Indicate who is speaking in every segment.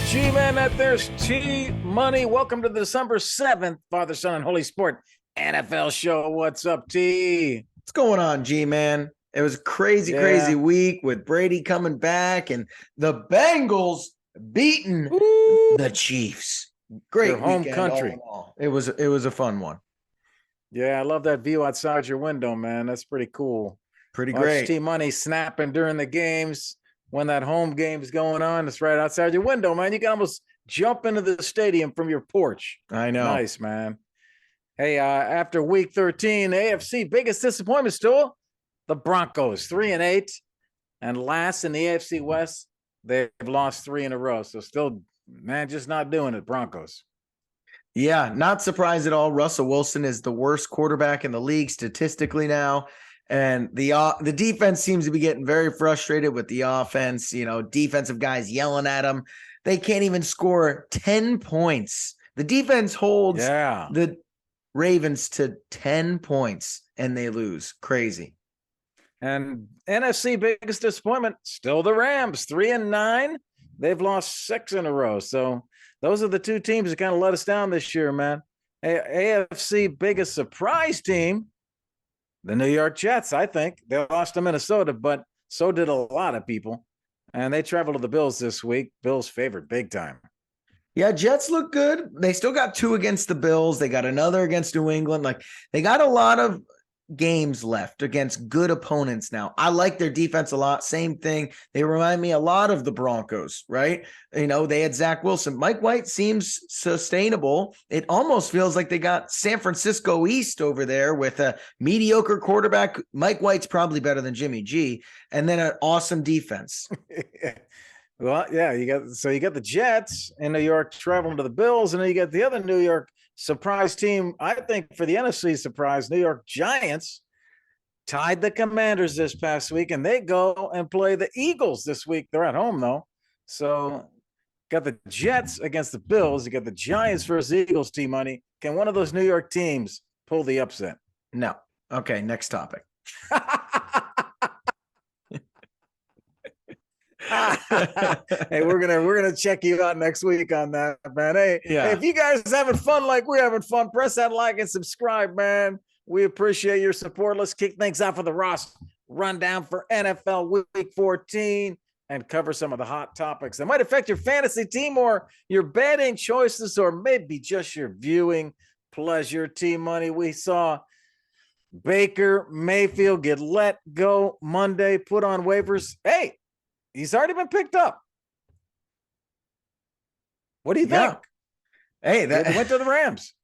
Speaker 1: G-Man, that there's T-Money. Welcome to the December 7th Father, Son, and Holy Sport NFL show. What's up, T?
Speaker 2: What's going on, G-Man? It was a crazy
Speaker 1: Yeah.
Speaker 2: week with Brady coming back and the Bengals beating
Speaker 1: Woo!
Speaker 2: the Chiefs.
Speaker 1: Your
Speaker 2: Great
Speaker 1: home
Speaker 2: weekend all
Speaker 1: country.
Speaker 2: in all. It was a fun one.
Speaker 1: Yeah, I love that view outside your window, man. That's pretty cool.
Speaker 2: Pretty
Speaker 1: Watch
Speaker 2: great.
Speaker 1: T-Money snapping during the games when that home game is going on. It's right outside your window, man. You can almost jump into the stadium from your porch.
Speaker 2: I know.
Speaker 1: Nice, man. Hey, after week 13, AFC biggest disappointment still the Broncos, 3-8, and last in the AFC West, they've lost 3 in a row. So still, man, just not doing it, Broncos.
Speaker 2: Yeah, not surprised at all. Russell Wilson is the worst quarterback in the league statistically now. And the defense seems to be getting very frustrated with the offense. Defensive guys yelling at them. They can't even score 10 points. The defense holds the Ravens to 10 points and they lose. Crazy.
Speaker 1: And NFC biggest disappointment, still the Rams, 3-9. They've lost 6 in a row. So those are the two teams that kind of let us down this year, man. AFC biggest surprise team, the New York Jets, I think. They lost to Minnesota, but so did a lot of people. And they travel to the Bills this week. Bills favored big time.
Speaker 2: Yeah, Jets look good. They still got 2 against the Bills. They got another against New England. Like, they got a lot of games left against good opponents now. I like their defense a lot. Same thing. They remind me a lot of the Broncos, right? They had Zach Wilson. Mike White seems sustainable. It almost feels like they got San Francisco East over there with a mediocre quarterback. Mike White's probably better than Jimmy G, and then an awesome defense.
Speaker 1: Well, yeah, you got the Jets in New York traveling to the Bills, and then you got the other New York surprise team. I think for the NFC surprise, New York Giants tied the Commanders this past week, and they go and play the Eagles this week. They're at home though, so got the Jets against the Bills. You got the Giants versus the Eagles. T-Money. Can one of those New York teams pull the upset?
Speaker 2: No. Okay, next topic.
Speaker 1: Hey, we're gonna check you out next week on that, man. Hey, if you guys having fun like we're having fun, press that like and subscribe, man. We appreciate your support. Let's kick things off with the Ross rundown for NFL Week 14 and cover some of the hot topics that might affect your fantasy team or your betting choices, or maybe just your viewing pleasure. T-Money, we saw Baker Mayfield get let go Monday, put on waivers. Hey, he's already been picked up. What do you think?
Speaker 2: Hey,
Speaker 1: that went to the Rams.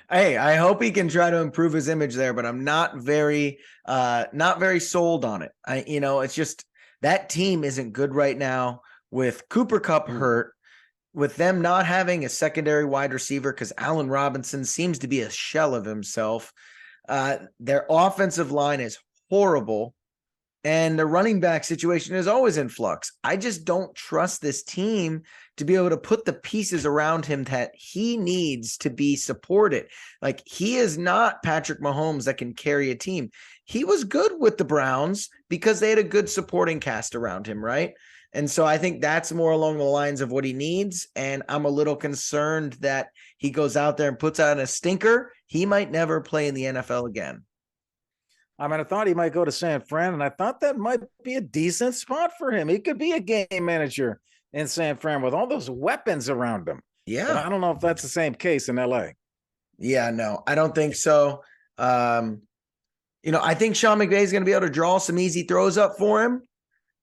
Speaker 2: Hey, I hope he can try to improve his image there, but I'm not very sold on it. It's just that team isn't good right now with Cooper Kupp hurt, with them not having a secondary wide receiver because Allen Robinson seems to be a shell of himself. Their offensive line is horrible. And the running back situation is always in flux. I just don't trust this team to be able to put the pieces around him that he needs to be supported. Like, he is not Patrick Mahomes that can carry a team. He was good with the Browns because they had a good supporting cast around him, right? And so I think that's more along the lines of what he needs. And I'm a little concerned that he goes out there and puts out a stinker. He might never play in the NFL again.
Speaker 1: I mean, I thought he might go to San Fran, and I thought that might be a decent spot for him. He could be a game manager in San Fran with all those weapons around him.
Speaker 2: Yeah.
Speaker 1: But I don't know if that's the same case in LA.
Speaker 2: Yeah, no, I don't think so. I think Sean McVay is going to be able to draw some easy throws up for him,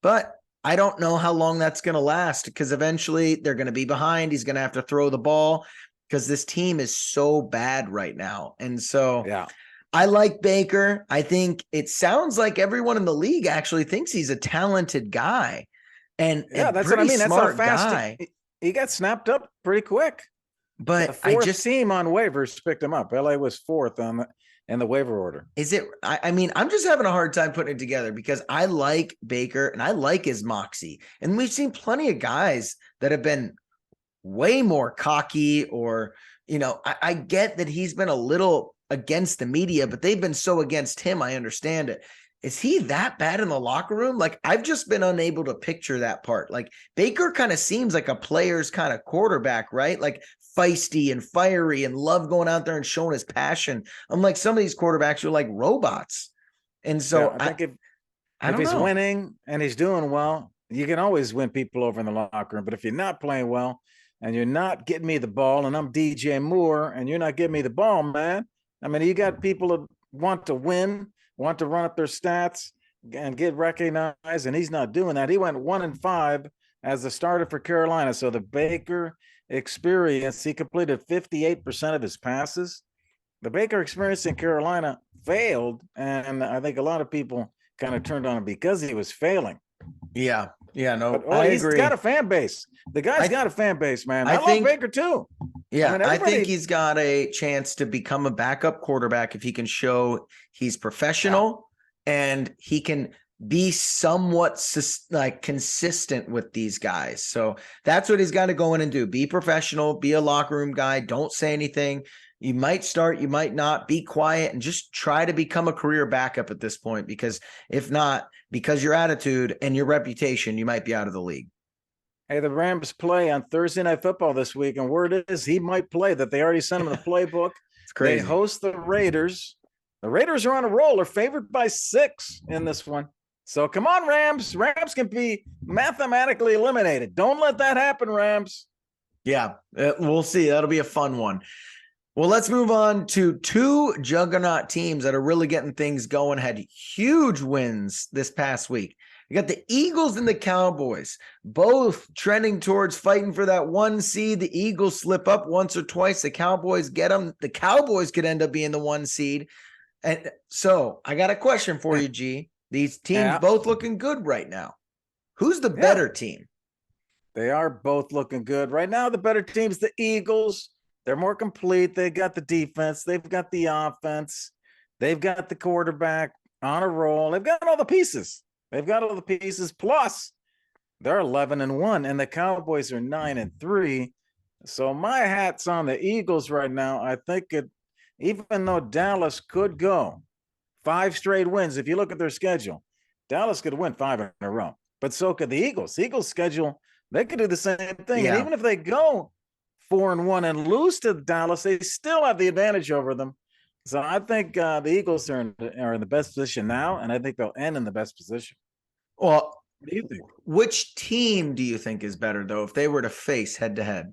Speaker 2: but I don't know how long that's going to last because eventually they're going to be behind. He's going to have to throw the ball because this team is so bad right now. And so,
Speaker 1: yeah.
Speaker 2: I like Baker. I think it sounds like everyone in the league actually thinks he's a talented guy. And
Speaker 1: yeah, that's what I mean. That's how fast he got snapped up pretty quick.
Speaker 2: But
Speaker 1: the fourth team on waivers picked him up. LA was 4th in the waiver order.
Speaker 2: Is it? I mean, I'm just having a hard time putting it together because I like Baker and I like his moxie. And we've seen plenty of guys that have been way more cocky or, I get that he's been a little against the media, but they've been so against him. I understand it. is he that bad in the locker room? Like, I've just been unable to picture that part. Like, Baker kind of seems like a player's kind of quarterback, right? Like feisty and fiery and love going out there and showing his passion. Unlike some of these quarterbacks are like robots. And so
Speaker 1: I think
Speaker 2: I
Speaker 1: if
Speaker 2: don't
Speaker 1: he's
Speaker 2: know.
Speaker 1: winning and he's doing well, you can always win people over in the locker room. But if you're not playing well and you're not getting me the ball, and I'm DJ Moore and you're not getting me the ball, man, I mean, you got people that want to win, want to run up their stats and get recognized, and he's not doing that. He went 1-5 as a starter for Carolina. So the Baker experience, he completed 58% of his passes. The Baker experience in Carolina failed, and I think a lot of people kind of turned on him because he was failing.
Speaker 2: Yeah, no,
Speaker 1: But he's got a fan base. The guy's got a fan base, man. I love Baker too.
Speaker 2: Yeah, I think he's got a chance to become a backup quarterback if he can show he's professional and he can be somewhat like consistent with these guys. So that's what he's got to go in and do. Be professional, be a locker room guy. Don't say anything. You might start, you might not. Be quiet and just try to become a career backup at this point, because if not, because your attitude and your reputation, you might be out of the league.
Speaker 1: Hey, the Rams play on Thursday Night Football this week, and word is he might play. That they already sent him the playbook.
Speaker 2: It's crazy.
Speaker 1: They host the Raiders. The Raiders are on a roll. They're favored by 6 in this one. So come on, Rams. Rams can be mathematically eliminated. Don't let that happen, Rams.
Speaker 2: Yeah, we'll see. That'll be a fun one. Well, let's move on to 2 juggernaut teams that are really getting things going, had huge wins this past week. You got the Eagles and the Cowboys, both trending towards fighting for that 1 seed. The Eagles slip up once or twice. The Cowboys get them. The Cowboys could end up being the 1 seed. And so I got a question for you, G. These teams both looking good right now. Who's the better team?
Speaker 1: They are both looking good. Right now, the better team's the Eagles. They're more complete. They got the defense. They've got the offense. They've got the quarterback on a roll. They've got all the pieces. Plus, they're 11-1, and the Cowboys are 9-3. So my hat's on the Eagles right now. I think even though Dallas could go 5 straight wins, if you look at their schedule, Dallas could win 5 in a row. But so could the Eagles. The Eagles' schedule, they could do the same thing. Yeah. And even if they go 4-1 and lose to Dallas, they still have the advantage over them. So I think the Eagles are in the best position now, and I think they'll end in the best position.
Speaker 2: Well, what do you think? Which team do you think is better, though, if they were to face head-to-head?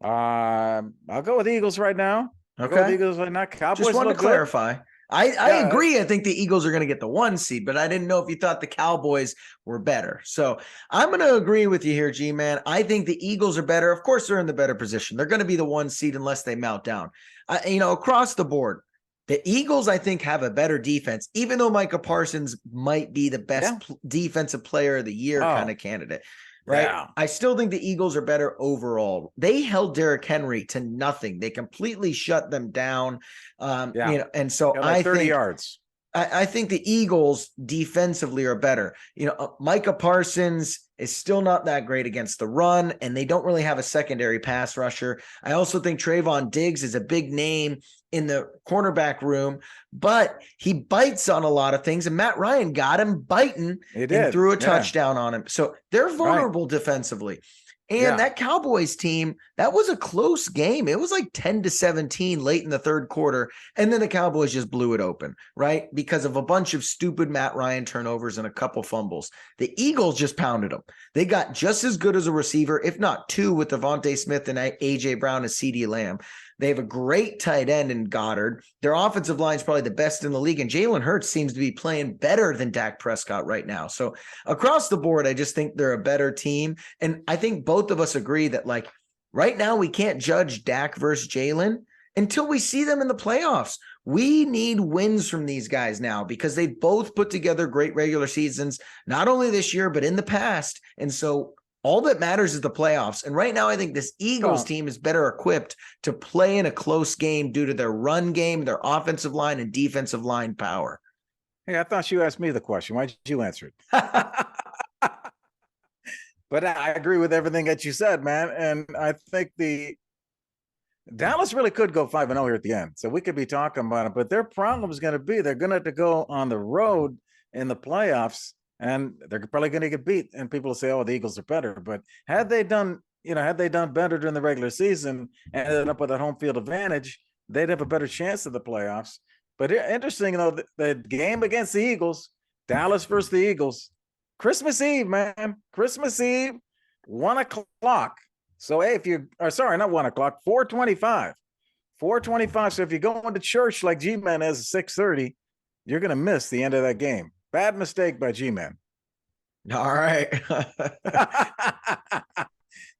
Speaker 1: I'll go with the Eagles right now.
Speaker 2: Okay.
Speaker 1: Eagles right now. Cowboys
Speaker 2: just wanted to clarify. I agree. I think the Eagles are going to get the 1 seed, but I didn't know if you thought the Cowboys were better. So I'm going to agree with you here, G-Man. I think the Eagles are better. Of course, they're in the better position. They're going to be the 1 seed unless they melt down. Across the board, the Eagles, I think, have a better defense, even though Micah Parsons might be the best defensive player of the year kind of candidate. Right. Yeah. I still think the Eagles are better overall. They held Derrick Henry to nothing. They completely shut them down. And so I
Speaker 1: 30
Speaker 2: think
Speaker 1: yards.
Speaker 2: I think the Eagles defensively are better. Micah Parsons is still not that great against the run, and they don't really have a secondary pass rusher. I also think Trayvon Diggs is a big name in the cornerback room, but he bites on a lot of things, and Matt Ryan got him biting and threw a touchdown on him. So they're vulnerable defensively. And that Cowboys team, that was a close game. It was like 10-17 late in the third quarter. And then the Cowboys just blew it open, right? Because of a bunch of stupid Matt Ryan turnovers and a couple fumbles. The Eagles just pounded them. They got just as good as a receiver, if not 2, with Devontae Smith and A.J. Brown and CeeDee Lamb. They have a great tight end in Goddard. Their offensive line is probably the best in the league. And Jalen Hurts seems to be playing better than Dak Prescott right now. So across the board, I just think they're a better team. And I think both of us agree that, like, right now we can't judge Dak versus Jalen until we see them in the playoffs. We need wins from these guys now because they've both put together great regular seasons, not only this year, but in the past. And so all that matters is the playoffs. And right now, I think this Eagles team is better equipped to play in a close game due to their run game, their offensive line, and defensive line power.
Speaker 1: Hey, I thought you asked me the question. Why did you answer it? But I agree with everything that you said, man. And I think the Dallas really could go 5-0 here at the end. So we could be talking about it. But their problem is going to be they're going to have to go on the road in the playoffs, and they're probably going to get beat. And people will say, oh, the Eagles are better. But had they done better during the regular season and ended up with a home field advantage, they'd have a better chance of the playoffs. But interesting, though, the game against the Eagles, Dallas versus the Eagles, Christmas Eve, man. Christmas Eve, 1:00. So, hey, if you are sorry, not 1:00, 4:25. 4:25. So if you're going to church like G-Man is at 6:30, you're going to miss the end of that game. Bad mistake by G-Man.
Speaker 2: All right.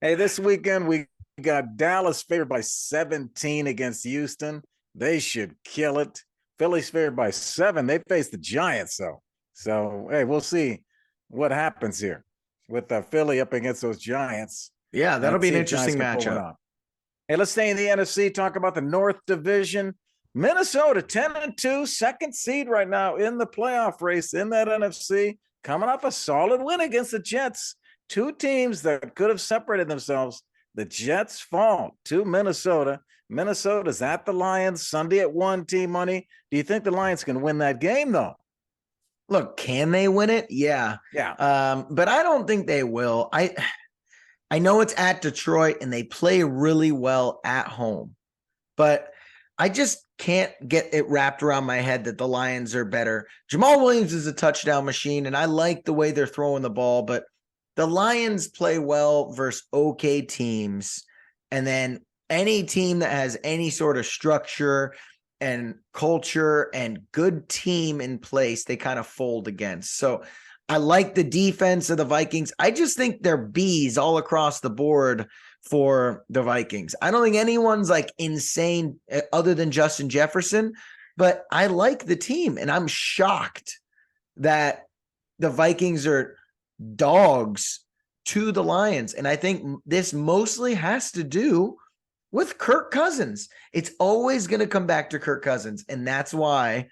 Speaker 1: Hey, this weekend we got Dallas favored by 17 against Houston. They should kill it. Philly's favored by 7. They face the Giants, though. So, hey, we'll see what happens here with Philly up against those Giants.
Speaker 2: Yeah, that'll be an interesting matchup.
Speaker 1: Hey, let's stay in the NFC, talk about the North Division. Minnesota, 10-2, second seed right now in the playoff race in that NFC, coming off a solid win against the Jets. Two teams that could have separated themselves. The Jets fall to Minnesota. Minnesota's at the Lions Sunday at 1, Team Money. Do you think the Lions can win that game, though?
Speaker 2: Look, can they win it? Yeah. But I don't think they will. I know it's at Detroit and they play really well at home, but I just can't get it wrapped around my head that the Lions are better. Jamal Williams is a touchdown machine, and I like the way they're throwing the ball, but the Lions play well versus okay teams, and then any team that has any sort of structure and culture and good team in place, they kind of fold against. So I like the defense of the Vikings. I just think they're B's all across the board for the Vikings. I don't think anyone's like insane other than Justin Jefferson, but I like the team, and I'm shocked that the Vikings are dogs to the Lions. And I think this mostly has to do with Kirk Cousins. It's always going to come back to Kirk Cousins, and that's why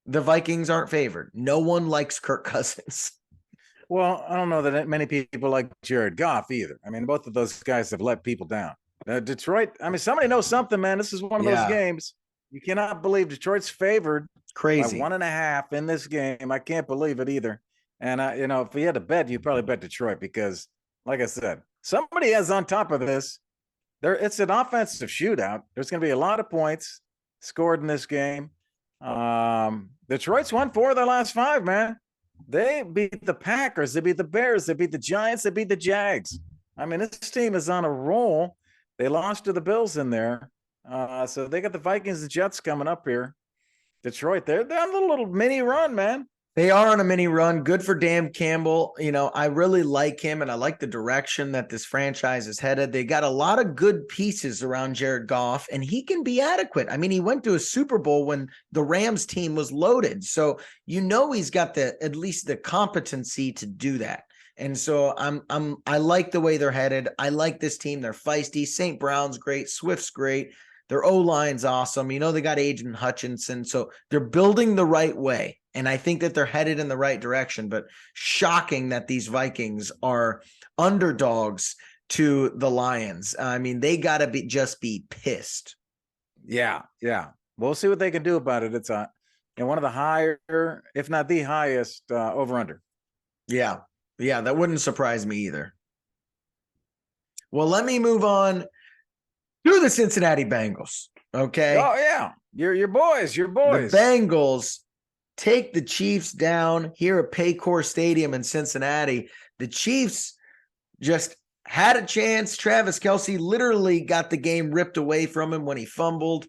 Speaker 2: the Vikings aren't favored. No one likes Kirk Cousins.
Speaker 1: Well, I don't know that many people like Jared Goff either. I mean, both of those guys have let people down. Detroit, I mean, somebody knows something, man. This is one of those games. You cannot believe Detroit's favored
Speaker 2: crazy
Speaker 1: by 1.5 in this game. I can't believe it either. And, if you had to bet, you'd probably bet Detroit because, like I said, somebody has on top of this. It's an offensive shootout. There's going to be a lot of points scored in this game. Detroit's won 4 of their last 5, man. They beat the Packers. They beat the Bears. They beat the Giants. They beat the Jags. I mean, this team is on a roll. They lost to the Bills in there. So they got the Vikings, the Jets coming up here. Detroit, they're on a little mini run, man.
Speaker 2: They are on a mini run. Good for Dan Campbell. I really like him, and I like the direction that this franchise is headed. They got a lot of good pieces around Jared Goff, and he can be adequate. I mean, he went to a Super Bowl when the Rams team was loaded. So, he's got at least the competency to do that. And so I like the way they're headed. I like this team. They're feisty. St. Brown's great. Swift's great. Their O-line's awesome. They got Aiden Hutchinson. So they're building the right way. And I think that they're headed in the right direction, but shocking that these Vikings are underdogs to the Lions. I mean, they got to be pissed.
Speaker 1: Yeah. We'll see what they can do about it. It's one of the higher, if not the highest, over-under.
Speaker 2: Yeah, that wouldn't surprise me either. Well, let me move on to the Cincinnati Bengals. Okay.
Speaker 1: Oh, yeah. Your boys. The
Speaker 2: Bengals take the Chiefs down here at Paycor Stadium in Cincinnati. The Chiefs just had a chance. Travis Kelce literally got the game ripped away from him when he fumbled.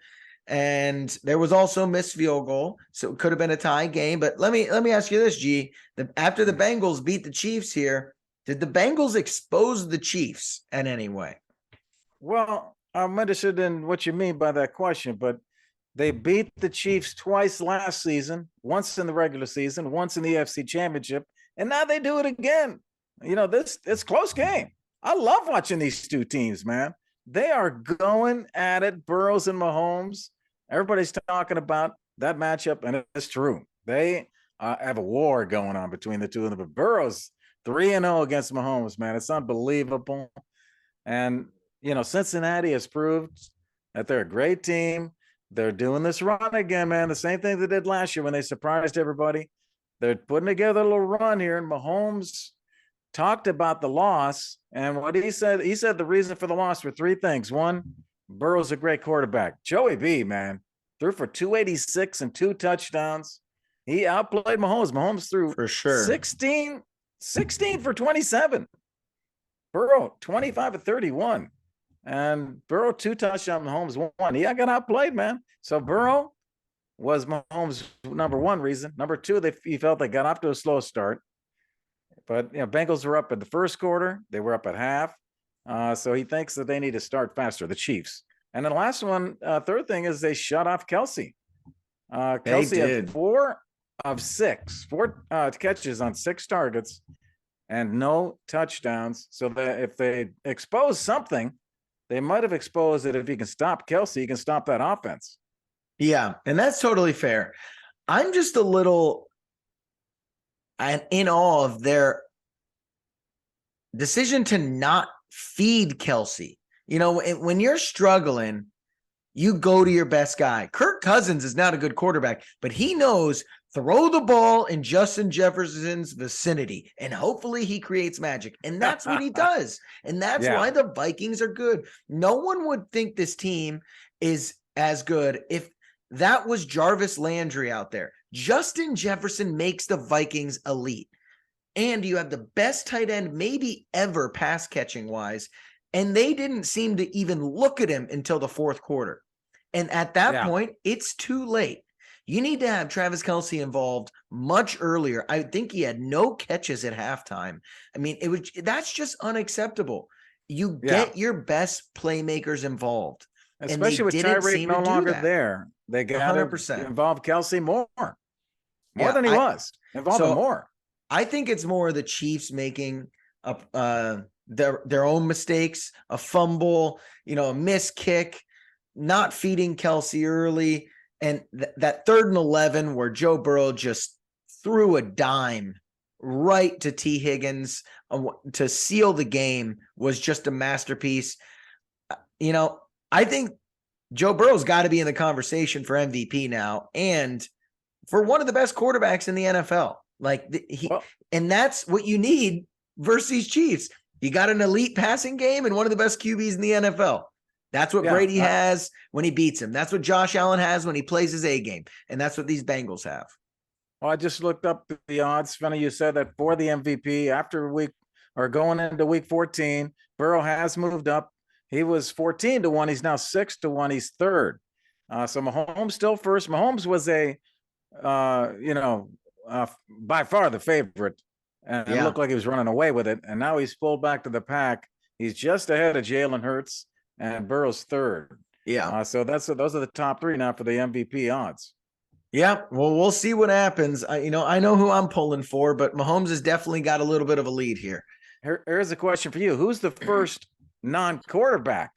Speaker 2: And there was also a missed field goal. So it could have been a tie game. But let me ask you this, G. After the Bengals beat the Chiefs here, did the Bengals expose the Chiefs in any way?
Speaker 1: Well, I'm interested in what you mean by that question, but they beat the Chiefs twice last season, once in the regular season, once in the AFC Championship, and now they do it again. It's close game. I love watching these two teams, man. They are going at it, Burrows and Mahomes. Everybody's talking about that matchup, and it's true. They have a war going on between the two of them. But Burrows 3-0 against Mahomes, man. It's unbelievable. And Cincinnati has proved that they're a great team. They're doing this run again, man. The same thing they did last year when they surprised everybody. They're putting together a little run here, and Mahomes talked about the loss. And what he said the reason for the loss were three things. One, Burrow's a great quarterback. Joey B, man, threw for 286 and 2 touchdowns. He outplayed Mahomes. Mahomes threw
Speaker 2: for sure
Speaker 1: 16 for 27. Burrow 25 of 31. And Burrow 2 touchdowns, Mahomes 1. He got outplayed, man. So Burrow was Mahomes' number 1 reason. Number 2, he felt they got off to a slow start. But Bengals were up at the first quarter. They were up at half. So he thinks that they need to start faster, the Chiefs. And then the last one, third thing is they shut off Kelsey. Kelsey had 4 of 6 catches on 6 targets and no touchdowns. So that if they expose something, they might have exposed it. If he can stop Kelsey, he can stop that offense.
Speaker 2: Yeah, and that's totally fair. I'm just a little in awe of their decision to not feed Kelsey. When you're struggling, you go to your best guy. Kirk Cousins is not a good quarterback, but he knows throw the ball in Justin Jefferson's vicinity, and hopefully he creates magic. And that's what he does. And that's why the Vikings are good. No one would think this team is as good if that was Jarvis Landry out there. Justin Jefferson makes the Vikings elite. And you have the best tight end maybe ever pass catching wise. And they didn't seem to even look at him until the fourth quarter. And at that point, it's too late. You need to have Travis Kelce involved much earlier. I think he had no catches at halftime. I mean, that's just unacceptable. You get your best playmakers involved.
Speaker 1: Especially with Tyreek no longer there. They got 100% involved Kelce more than he was. Involved him more.
Speaker 2: I think it's more the Chiefs making their own mistakes, a fumble, a missed kick, not feeding Kelce early, and that 3rd and 11 where Joe Burrow just threw a dime right to T. Higgins to seal the game was just a masterpiece. I think Joe Burrow's got to be in the conversation for MVP now and for one of the best quarterbacks in the NFL. And that's what you need versus Chiefs. You got an elite passing game and one of the best QBs in the NFL. That's what Brady has when he beats him. That's what Josh Allen has when he plays his A game. And that's what these Bengals have.
Speaker 1: Well, I just looked up the odds. Funny you said that for the MVP after going into week 14, Burrow has moved up. He was 14-1. He's now 6-1. He's 3rd. So Mahomes still first. Mahomes was by far the favorite. And it looked like he was running away with it. And now he's pulled back to the pack. He's just ahead of Jalen Hurts, and Burrow's 3rd.
Speaker 2: Yeah.
Speaker 1: So those are the top 3 now for the MVP odds.
Speaker 2: Yeah. Well, we'll see what happens. I know who I'm pulling for, but Mahomes has definitely got a little bit of a lead here.
Speaker 1: Here's a question for you. Who's the first non-quarterback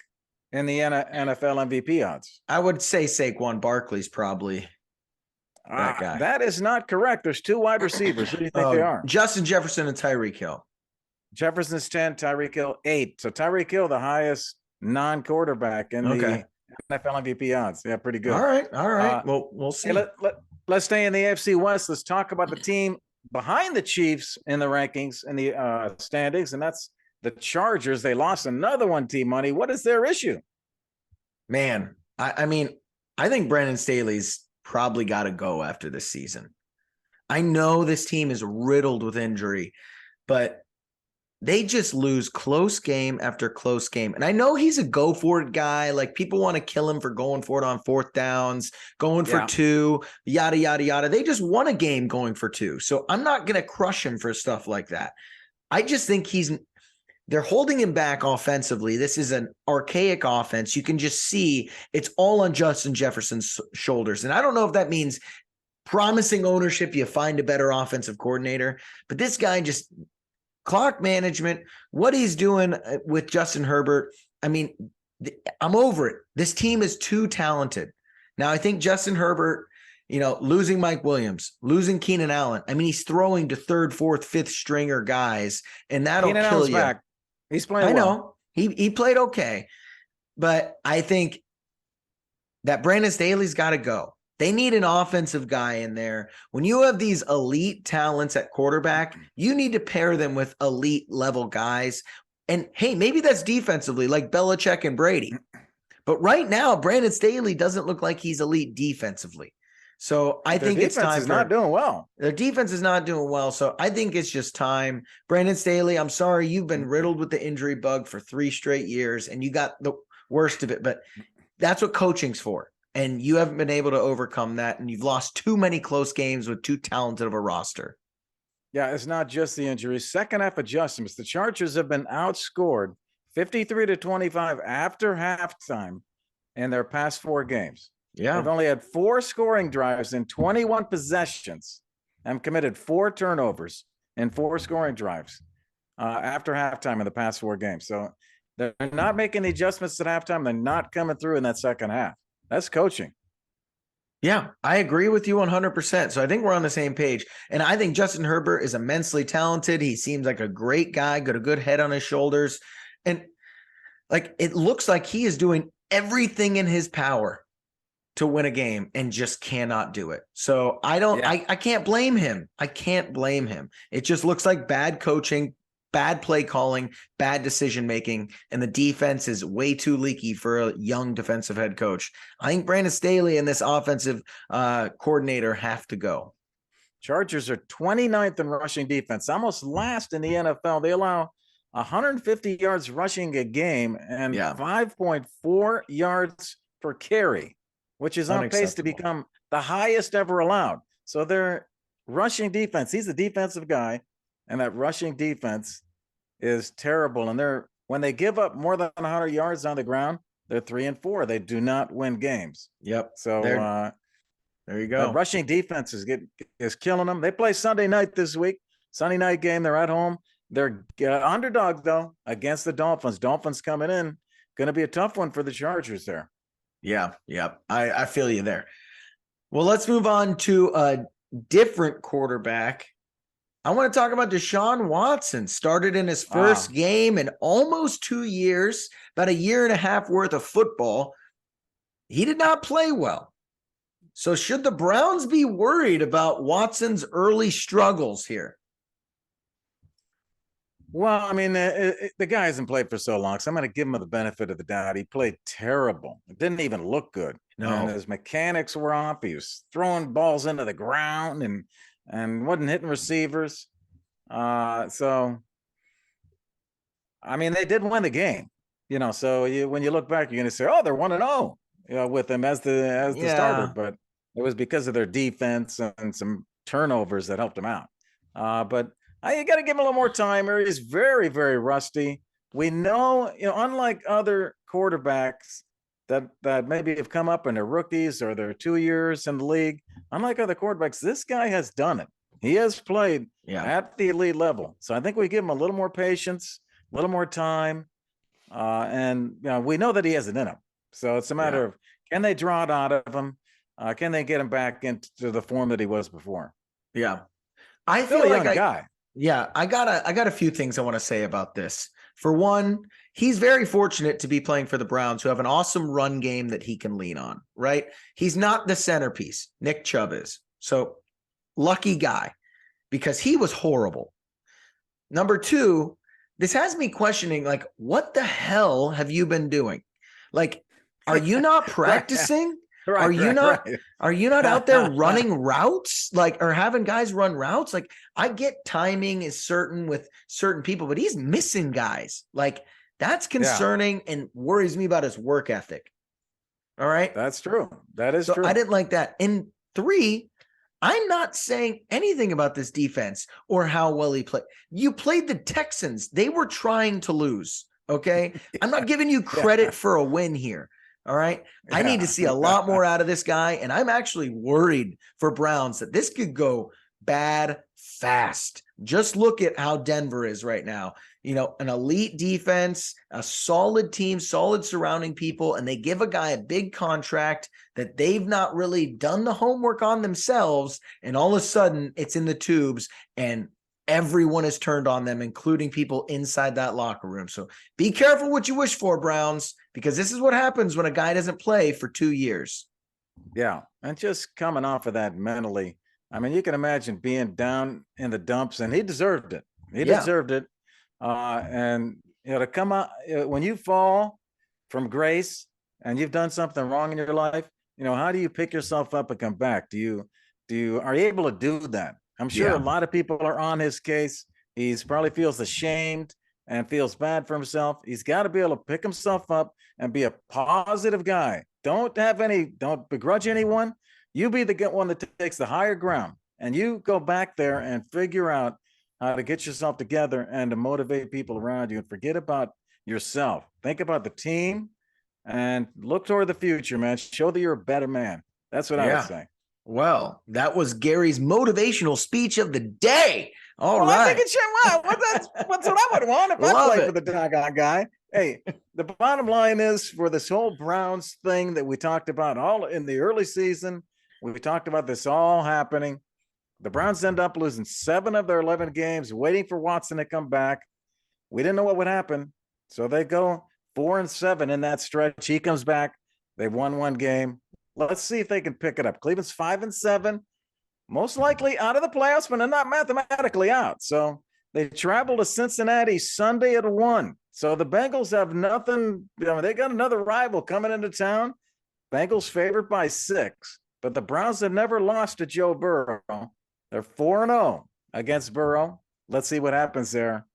Speaker 1: in the NFL MVP odds?
Speaker 2: I would say Saquon Barkley's probably that guy.
Speaker 1: That is not correct. There's 2 wide receivers. Who do you think they are?
Speaker 2: Justin Jefferson and Tyreek Hill. Jefferson's
Speaker 1: 10, Tyreek Hill 8. So Tyreek Hill, the highest non-quarterback in the NFL MVP odds. Yeah, pretty good.
Speaker 2: All right. Well, we'll see.
Speaker 1: Hey, let's stay in the AFC West. Let's talk about the team behind the Chiefs in the rankings and the standings, and that's the Chargers. They lost another one, T-Money. What is their issue?
Speaker 2: Man, I mean, I think Brandon Staley's probably got to go after this season. I know this team is riddled with injury, but they just lose close game after close game. And I know he's a go for it guy. Like people want to kill him for going for it on 4th downs, going for 2, yada, yada, yada. They just won a game going for 2. So I'm not going to crush him for stuff like that. I just think they're holding him back offensively. This is an archaic offense. You can just see it's all on Justin Jefferson's shoulders. And I don't know if that means promising ownership, you find a better offensive coordinator, but this guy just clock management, what he's doing with Justin Herbert. I mean, I'm over it. This team is too talented. Now, I think Justin Herbert, losing Mike Williams, losing Keenan Allen. I mean, he's throwing to 3rd, 4th, 5th stringer guys, and that'll
Speaker 1: Keenan
Speaker 2: kill
Speaker 1: Allen's
Speaker 2: you.
Speaker 1: Back. He's playing
Speaker 2: I
Speaker 1: well.
Speaker 2: know he played okay, but I think that Brandon Staley's got to go. They need an offensive guy in there. When you have these elite talents at quarterback, you need to pair them with elite level guys. And hey, maybe that's defensively like Belichick and Brady. But right now, Brandon Staley doesn't look like he's elite defensively. So I think it's time
Speaker 1: is not doing well.
Speaker 2: Their defense is not doing well. So I think it's just time. Brandon Staley, I'm sorry, you've been riddled with the injury bug for 3 straight years and you got the worst of it, but that's what coaching's for. And you haven't been able to overcome that. And you've lost too many close games with too talented of a roster.
Speaker 1: Yeah, it's not just the injuries. Second half adjustments. The Chargers have been outscored 53-25 after halftime in their past 4 games.
Speaker 2: Yeah.
Speaker 1: They've only had 4 scoring drives in 21 possessions and committed 4 turnovers in 4 scoring drives after halftime in the past 4 games. So they're not making the adjustments at halftime. They're not coming through in that second half. That's coaching.
Speaker 2: Yeah, I agree with you 100%. So I think we're on the same page. And I think Justin Herbert is immensely talented. He seems like a great guy, got a good head on his shoulders. And like, it looks like he is doing everything in his power to win a game and just cannot do it. So I can't blame him. I can't blame him. It just looks like bad coaching, bad play calling, bad decision-making, and the defense is way too leaky for a young defensive head coach. I think Brandon Staley and this offensive coordinator have to go.
Speaker 1: Chargers are 29th in rushing defense, almost last in the NFL. They allow 150 yards rushing a game and 5.4 yards per carry, which is on pace to become the highest ever allowed. So their rushing defense, he's a defensive guy, and that rushing defense is terrible. And when they give up more than 100 yards on the ground, they're 3-4. They do not win games.
Speaker 2: Yep.
Speaker 1: So
Speaker 2: there you go.
Speaker 1: The rushing defense is killing them. They play Sunday night this week. Sunday night game. They're at home. They're underdog though against the Dolphins. Dolphins coming in. Going to be a tough one for the Chargers there.
Speaker 2: Yeah. I feel you there. Well, let's move on to a different quarterback. I want to talk about Deshaun Watson. Started in his first game in almost 2 years, about a year and a half worth of football. He did not play well. So should the Browns be worried about Watson's early struggles here?
Speaker 1: Well, I mean, the guy hasn't played for so long, so I'm going to give him the benefit of the doubt. He played terrible. It didn't even look good.
Speaker 2: No.
Speaker 1: And his mechanics were off. He was throwing balls into the ground and wasn't hitting receivers. So, I mean, they did win the game, so when you look back, you're going to say, oh, they're 1-0, with them as the starter, but it was because of their defense and some turnovers that helped them out. But you got to give him a little more time. He's very, very rusty. We know, unlike other quarterbacks that maybe have come up and they're rookies or they're 2 years in the league, unlike other quarterbacks, this guy has done it. He has played at the elite level. So I think we give him a little more patience, a little more time. And we know that he has it in him. So it's a matter of, can they draw it out of him? Can they get him back into the form that he was before?
Speaker 2: Yeah. I feel like
Speaker 1: a guy.
Speaker 2: Yeah, I got a few things I want to say about this. For one, he's very fortunate to be playing for the Browns, who have an awesome run game that he can lean on, right? He's not the centerpiece. Nick Chubb is. So lucky guy, because he was horrible. Number two, this has me questioning, like, what the hell have you been doing? Like, are you not practicing? Are you not out there running routes, or having guys run routes? Like, I get timing is certain with certain people, but he's missing guys. Like, that's concerning and worries me about his work ethic. All right.
Speaker 1: That's true. That is true.
Speaker 2: I didn't like that. And three, I'm not saying anything about this defense or how well he played. You played the Texans. They were trying to lose. Okay. I'm not giving you credit for a win here. All right. I need to see a lot more out of this guy. And I'm actually worried for Browns that this could go bad fast. Just look at how Denver is right now. An elite defense, a solid team, solid surrounding people, and they give a guy a big contract that they've not really done the homework on themselves. And all of a sudden it's in the tubes. And everyone has turned on them, including people inside that locker room. So be careful what you wish for, Browns, because this is what happens when a guy doesn't play for 2 years.
Speaker 1: Yeah. And just coming off of that mentally, I mean, you can imagine being down in the dumps, and he deserved it. He deserved it. And, to come out when you fall from grace and you've done something wrong in your life, how do you pick yourself up and come back? Are you able to do that? I'm sure a lot of people are on his case. He's probably feels ashamed and feels bad for himself. He's got to be able to pick himself up and be a positive guy. Don't begrudge anyone. You be the one that takes the higher ground, and you go back there and figure out how to get yourself together and to motivate people around you, and forget about yourself. Think about the team and look toward the future, man. Show that you're a better man. That's what I would say.
Speaker 2: Well, that was Gary's motivational speech of the day. All right.
Speaker 1: I think it should. Wow, that's what I would want if I played for the doggone guy. Hey, the bottom line is, for this whole Browns thing that we talked about all in the early season, we talked about this all happening. The Browns end up losing 7 of their 11 games, waiting for Watson to come back. We didn't know what would happen. So they go 4-7 in that stretch. He comes back. They've won 1 game. Let's see if they can pick it up. Cleveland's 5-7, most likely out of the playoffs, but they're not mathematically out. So they travel to Cincinnati Sunday at 1. So the Bengals have nothing. They got another rival coming into town. Bengals favored by 6, but the Browns have never lost to Joe Burrow. They're 4-0 against Burrow. Let's see what happens there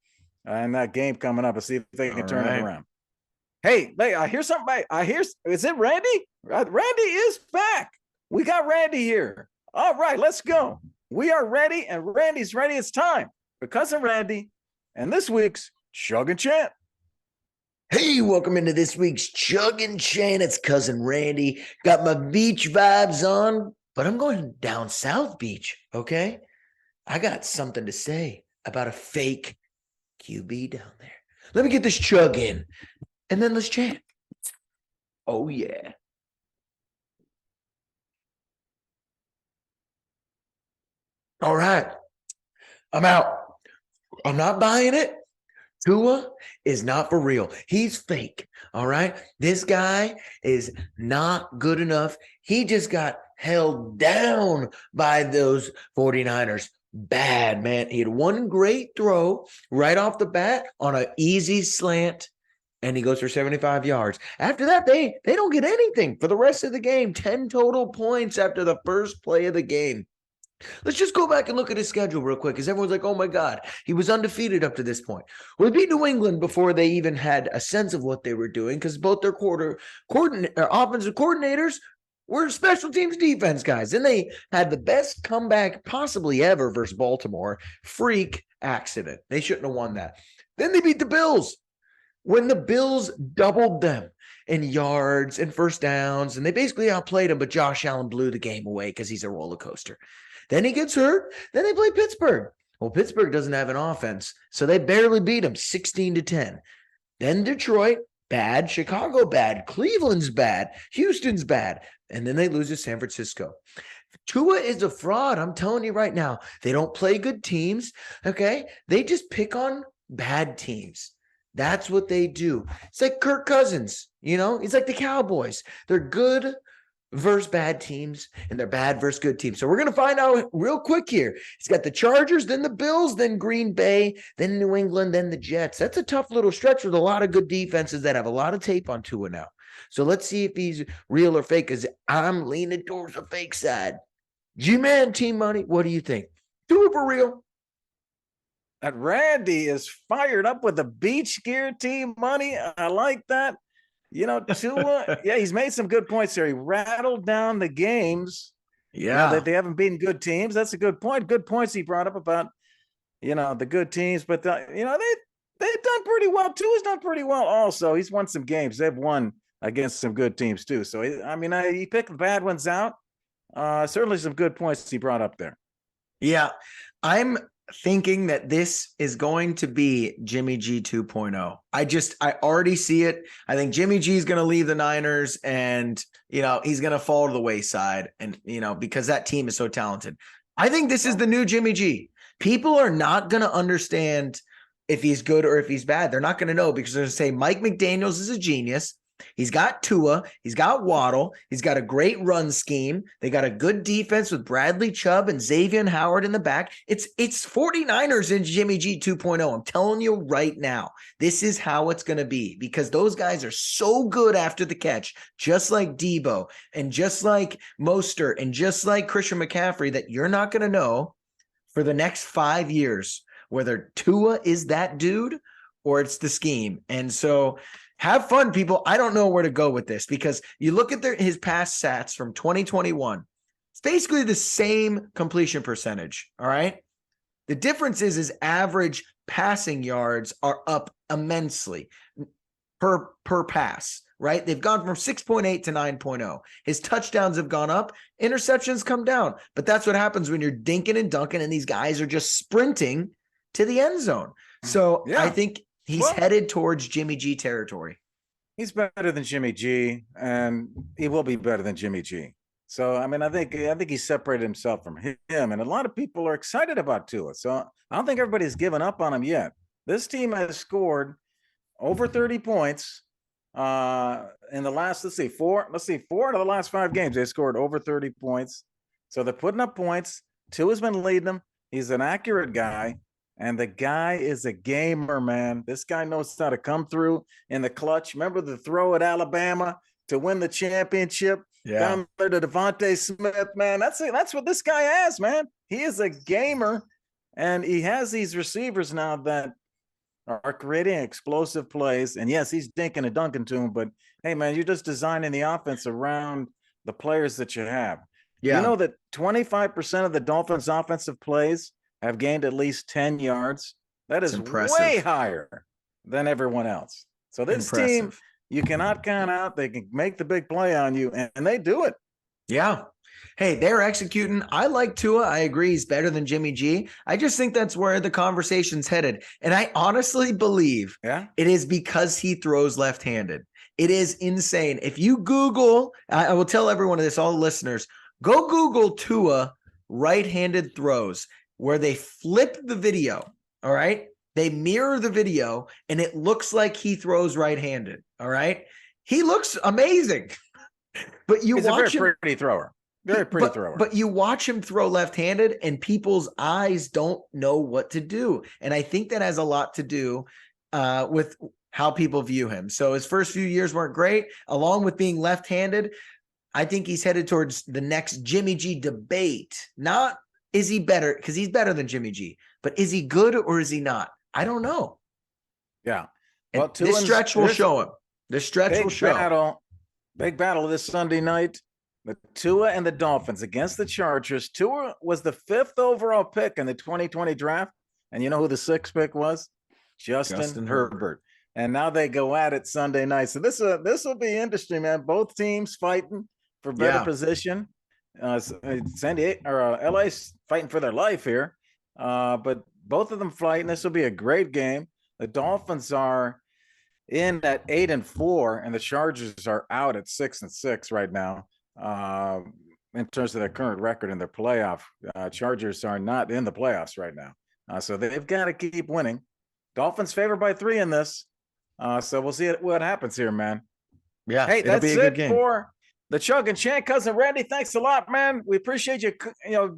Speaker 1: in that game coming up and see if they can turn it around. Hey, I hear something. Is it Randy? Randy is back. We got Randy here. All right, let's go. We are ready, and Randy's ready. It's time for Cousin Randy and this week's Chug and Chant.
Speaker 2: Hey, welcome into this week's Chug and Chant. It's Cousin Randy. Got my beach vibes on, but I'm going down South Beach, okay? I got something to say about a fake QB down there. Let me get this chug in, and then let's chant. Oh, yeah. All right. I'm out. I'm not buying it. Tua is not for real. He's fake. All right. This guy is not good enough. He just got held down by those 49ers. Bad, man. He had 1 great throw right off the bat on an easy slant, and he goes for 75 yards. After that, they don't get anything for the rest of the game. 10 total points after the first play of the game. Let's just go back and look at his schedule real quick, because everyone's like, oh, my God, he was undefeated up to this point. Well, they beat New England before they even had a sense of what they were doing, because both their offensive coordinators were special teams defense guys. And they had the best comeback possibly ever versus Baltimore. Freak accident. They shouldn't have won that. Then they beat the Bills when the Bills doubled them in yards and first downs, and they basically outplayed them, but Josh Allen blew the game away because he's a roller coaster. Then he gets hurt. Then they play Pittsburgh. Well, Pittsburgh doesn't have an offense, so they barely beat him 16-10. Then Detroit, bad. Chicago, bad. Cleveland's bad. Houston's bad. And then they lose to San Francisco. Tua is a fraud. I'm telling you right now. They don't play good teams, okay? They just pick on bad teams. That's what they do. It's like Kirk Cousins, It's like the Cowboys. They're good versus bad teams, and they're bad versus good teams. So we're going to find out real quick here. He's got the Chargers, then the Bills, then Green Bay, then New England, then the Jets. That's a tough little stretch with a lot of good defenses that have a lot of tape on Tua now. So let's see if he's real or fake, because I'm leaning towards the fake side. G-Man, Team Money, what do you think? Tua for real?
Speaker 1: That Randy is fired up with the beach gear, Team Money. I like that. Tua, he's made some good points there. He rattled down the games.
Speaker 2: Yeah.
Speaker 1: That they haven't beaten good teams. That's a good point. Good points he brought up about, the good teams. But, they've done pretty well. Tua's done pretty well also. He's won some games. They've won against some good teams too. So, he picked the bad ones out. Certainly some good points he brought up there.
Speaker 2: Yeah. I'm thinking that this is going to be Jimmy G 2.0. I already see it. I think Jimmy G is going to leave the Niners, and, he's going to fall to the wayside, and, because that team is so talented. I think this is the new Jimmy G. People are not going to understand if he's good or if he's bad. They're not going to know because they're going to say Mike McDaniels is a genius. He's got Tua. He's got Waddle. He's got a great run scheme. They got a good defense with Bradley Chubb and Xavier Howard in the back. It's 49ers and Jimmy G 2.0. I'm telling you right now, this is how it's going to be because those guys are so good after the catch, just like Debo and just like Mostert and just like Christian McCaffrey, that you're not going to know for the next 5 years whether Tua is that dude or it's the scheme. And so have fun, people. I don't know where to go with this because you look at his past stats from 2021. It's basically the same completion percentage, all right? The difference is his average passing yards are up immensely per pass, right? They've gone from 6.8 to 9.0. His touchdowns have gone up. Interceptions come down. But that's what happens when you're dinking and dunking and these guys are just sprinting to the end zone. So yeah. I think he's headed towards Jimmy G territory.
Speaker 1: He's better than Jimmy G, and he will be better than Jimmy G. So, I mean, I think he separated himself from him, and a lot of people are excited about Tua. So I don't think everybody's given up on him yet. This team has scored over 30 points in the last, four out of the last 5 games. They scored over 30 points. So they're putting up points. Tua's been leading them. He's an accurate guy. And the guy is a gamer, man. This guy knows how to come through in the clutch. Remember the throw at Alabama to win the championship? Yeah. Down there to Devontae Smith, man. That's what this guy has, man. He is a gamer, and he has these receivers now that are creating explosive plays. And yes, he's dinking and dunking to him, but hey, man, you're just designing the offense around the players that you have. Yeah. You know that 25% of the Dolphins' offensive plays have gained at least 10 yards. That is way higher than everyone else. So this team, you cannot count out. They can make the big play on you, and they do it.
Speaker 2: Yeah. Hey, they're executing. I like Tua. I agree he's better than Jimmy G. I just think that's where the conversation's headed. And I honestly believe it is because he throws left-handed. It is insane. If you Google, I will tell everyone this, all the listeners, go Google Tua right-handed throws, where they flip the video, all right? They mirror the video, and it looks like he throws right-handed, all right? He looks amazing. But
Speaker 1: He's watch a very pretty thrower. Very pretty thrower.
Speaker 2: But you watch him throw left-handed, and people's eyes don't know what to do. And I think that has a lot to do with how people view him. So his first few years weren't great. Along with being left-handed, I think he's headed towards the next Jimmy G debate. Not is he better? Because he's better than Jimmy G. But is he good or is he not? I don't know.
Speaker 1: Yeah.
Speaker 2: Well, this stretch will show him. This stretch will show.
Speaker 1: Big battle this Sunday night. The Tua and the Dolphins against the Chargers. Tua was the 5th overall pick in the 2020 draft. And you know who the 6th pick was? Justin Herbert. And now they go at it Sunday night. So this will be interesting, man. Both teams fighting for better position. San Diego or LA's fighting for their life here, but both of them fighting. This will be a great game. The Dolphins are in at 8-4, and the Chargers are out at 6-6 right now. In terms of their current record in their playoff, Chargers are not in the playoffs right now, so they've got to keep winning. Dolphins favored by 3 in this, so we'll see what happens here, man.
Speaker 2: Yeah,
Speaker 1: hey, that's it for the Chug and Chant. Cousin Randy, thanks a lot, man. We appreciate you,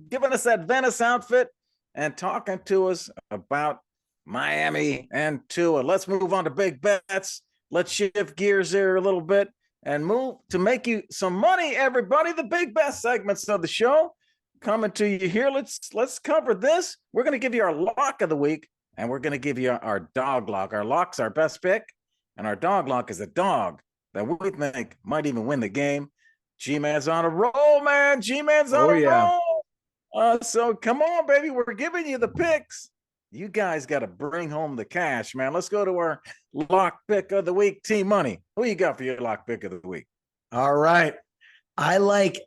Speaker 1: giving us that Venice outfit and talking to us about Miami and Tua. Let's move on to big bets. Let's shift gears here a little bit and move to make you some money, everybody. The big bet segments of the show coming to you here. Let's cover this. We're going to give you our lock of the week, and we're going to give you our dog lock. Our lock's our best pick, and our dog lock is a dog that we think might even win the game. G-Man's on a roll, man. G-Man's on a roll. So come on, baby. We're giving you the picks. You guys got to bring home the cash, man. Let's go to our lock pick of the week. Team Money, who you got for your lock pick of the week?
Speaker 2: All right. I like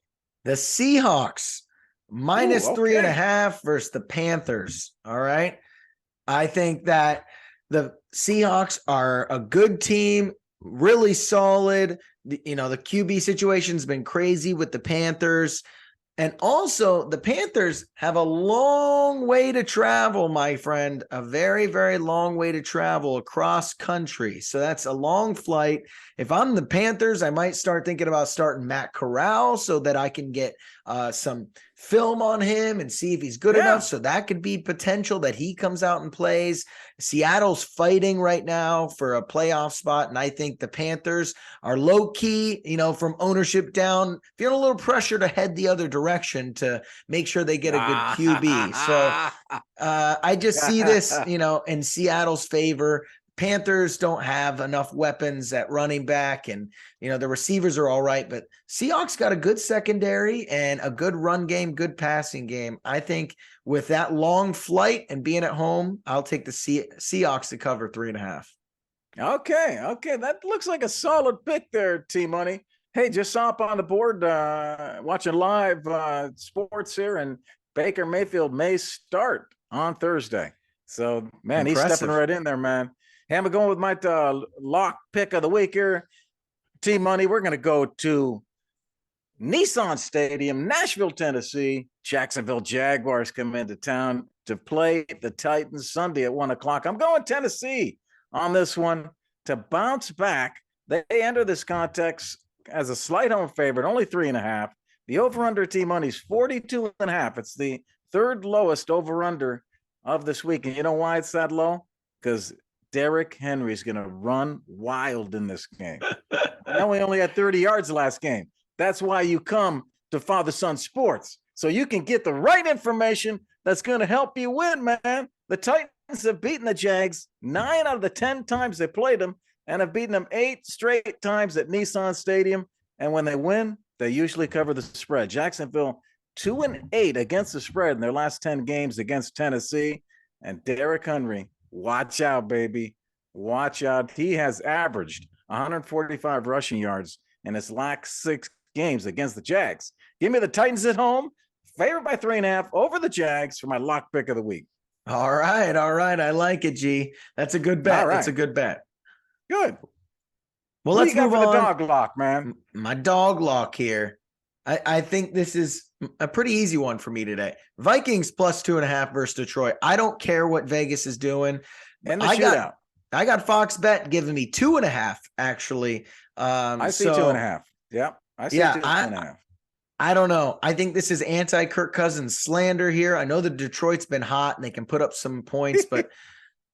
Speaker 2: the Seahawks minus 3.5 versus the Panthers. All right. I think that the Seahawks are a good team, really solid. The QB situation's been crazy with the Panthers. And also, the Panthers have a long way to travel, my friend, a very, very long way to travel across country. So that's a long flight. If I'm the Panthers, I might start thinking about starting Matt Corral so that I can get some film on him and see if he's good enough. So that could be potential that he comes out and plays. Seattle's fighting right now for a playoff spot. And I think the Panthers are low key, from ownership down, feeling a little pressure to head the other direction to make sure they get a good QB. So I just see this, in Seattle's favor. Panthers don't have enough weapons at running back, and the receivers are all right, but Seahawks got a good secondary and a good run game, good passing game. I think with that long flight and being at home, I'll take the Seahawks to cover 3.5.
Speaker 1: Okay. That looks like a solid pick there, T-Money. Hey, just saw up on the board, watching live sports here, and Baker Mayfield may start on Thursday. So, man, Impressive. He's stepping right in there, man. Hey, I'm going with my lock pick of the week here. T-Money, we're going to go to Nissan Stadium, Nashville, Tennessee. Jacksonville Jaguars come into town to play the Titans Sunday at 1 o'clock. I'm going Tennessee on this one to bounce back. They enter this context as a slight home favorite, only 3.5. The over-under T-Money's 42.5. It's the third lowest over-under of this week. And you know why it's that low? Because Derrick Henry's going to run wild in this game. I know he only had 30 yards last game. That's why you come to Father Son Sports, so you can get the right information that's going to help you win, man. The Titans have beaten the Jags 9 out of the 10 times they played them, and have beaten them 8 straight times at Nissan Stadium. And when they win, they usually cover the spread. Jacksonville 2-8 against the spread in their last 10 games against Tennessee. And Derrick Henry, watch out, baby. Watch out. He has averaged 145 rushing yards in his last 6 games against the Jags. Give me the Titans at home, favored by 3.5 over the Jags for my lock pick of the week.
Speaker 2: All right. I like it, G. That's a good bet. That's a good bet.
Speaker 1: Good.
Speaker 2: Well, let's move on.
Speaker 1: The dog lock, man.
Speaker 2: My dog lock here. I think this is a pretty easy one for me today. Vikings plus 2.5 versus Detroit. I don't care what Vegas is doing.
Speaker 1: And the shootout.
Speaker 2: I got Fox Bet giving me 2.5, actually.
Speaker 1: I see 2.5. Yeah. I see 2.5.
Speaker 2: I don't know. I think this is anti-Kirk Cousins slander here. I know that Detroit's been hot and they can put up some points, but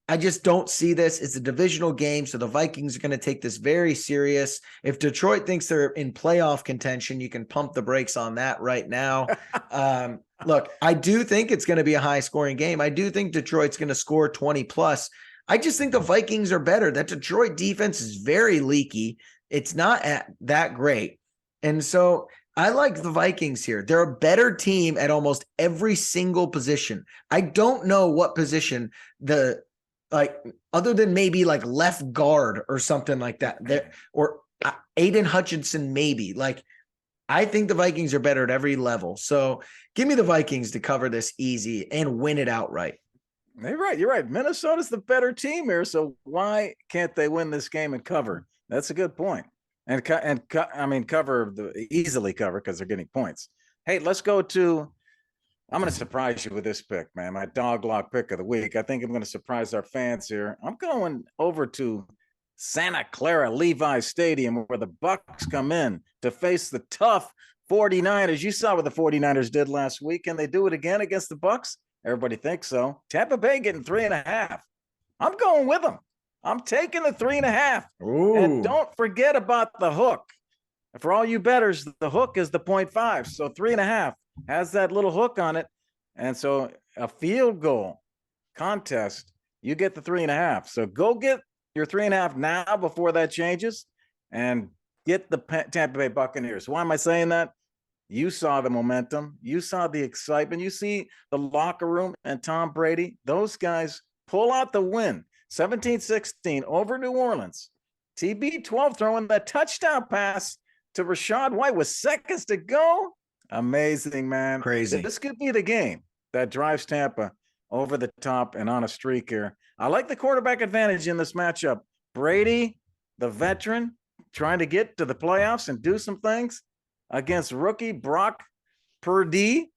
Speaker 2: I just don't see this. It's a divisional game, so the Vikings are going to take this very serious. If Detroit thinks they're in playoff contention, you can pump the brakes on that right now. Look, I do think it's going to be a high-scoring game. I do think Detroit's going to score 20+. I just think the Vikings are better. That Detroit defense is very leaky. It's not that great. And so I like the Vikings here. They're a better team at almost every single position. I don't know what position other than maybe like left guard or something like that, or Aiden Hutchinson, maybe. I think the Vikings are better at every level. So give me the Vikings to cover this easy and win it outright.
Speaker 1: You're right. Minnesota's the better team here, so why can't they win this game and cover? That's a good point. Easily cover because they're getting points. Hey, let's go to. I'm going to surprise you with this pick, man. My dog lock pick of the week. I think I'm going to surprise our fans here. I'm going over to Santa Clara Levi Stadium, where the Bucks come in to face the tough 49ers. You saw what the 49ers did last week. Can they do it again against the Bucks? Everybody thinks so. Tampa Bay getting 3.5. I'm going with them. I'm taking the 3.5.
Speaker 2: Ooh.
Speaker 1: And don't forget about the hook. For all you bettors, the hook is the 0.5. So 3.5 has that little hook on it. And so a field goal contest, you get the 3.5. So go get your 3.5 now before that changes and get the Tampa Bay Buccaneers. Why am I saying that? You saw the momentum. You saw the excitement. You see the locker room and Tom Brady. Those guys pull out the win. 17-16 over New Orleans. TB12 throwing that touchdown pass to Rachaad White with seconds to go. Amazing, man.
Speaker 2: Crazy.
Speaker 1: This could be the game that drives Tampa over the top and on a streak here. I like the quarterback advantage in this matchup. Brady, the veteran, trying to get to the playoffs and do some things against rookie Brock Purdy.